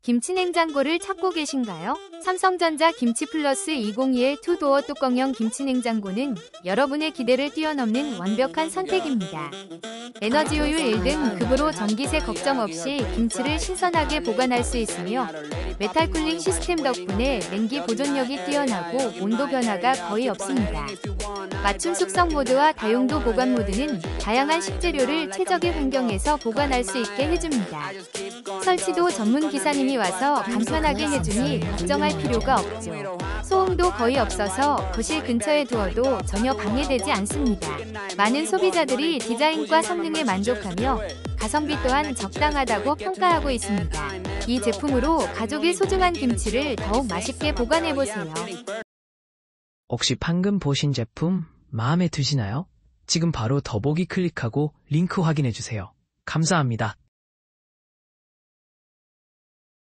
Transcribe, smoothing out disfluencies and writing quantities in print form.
김치냉장고를 찾고 계신가요? 삼성전자 김치플러스 202의 투도어 뚜껑형 김치냉장고는 여러분의 기대를 뛰어넘는 완벽한 선택입니다. 에너지 효율 1등 급으로 전기세 걱정 없이 김치를 신선하게 보관할 수 있으며 메탈 쿨링 시스템 덕분에 냉기 보존력이 뛰어나고 온도 변화가 거의 없습니다. 맞춤 숙성 모드와 다용도 보관 모드는 다양한 식재료를 최적의 환경에서 보관할 수 있게 해줍니다. 설치도 전문 기사님이 와서 간편하게 해주니 걱정할 필요가 없죠. 소음도 거의 없어서 거실 근처에 두어도 전혀 방해되지 않습니다. 많은 소비자들이 디자인과 성능에 만족하며 가성비 또한 적당하다고 평가하고 있습니다. 이 제품으로 가족의 소중한 김치를 더욱 맛있게 보관해보세요. 혹시 방금 보신 제품 마음에 드시나요? 지금 바로 더보기 클릭하고 링크 확인해주세요. 감사합니다.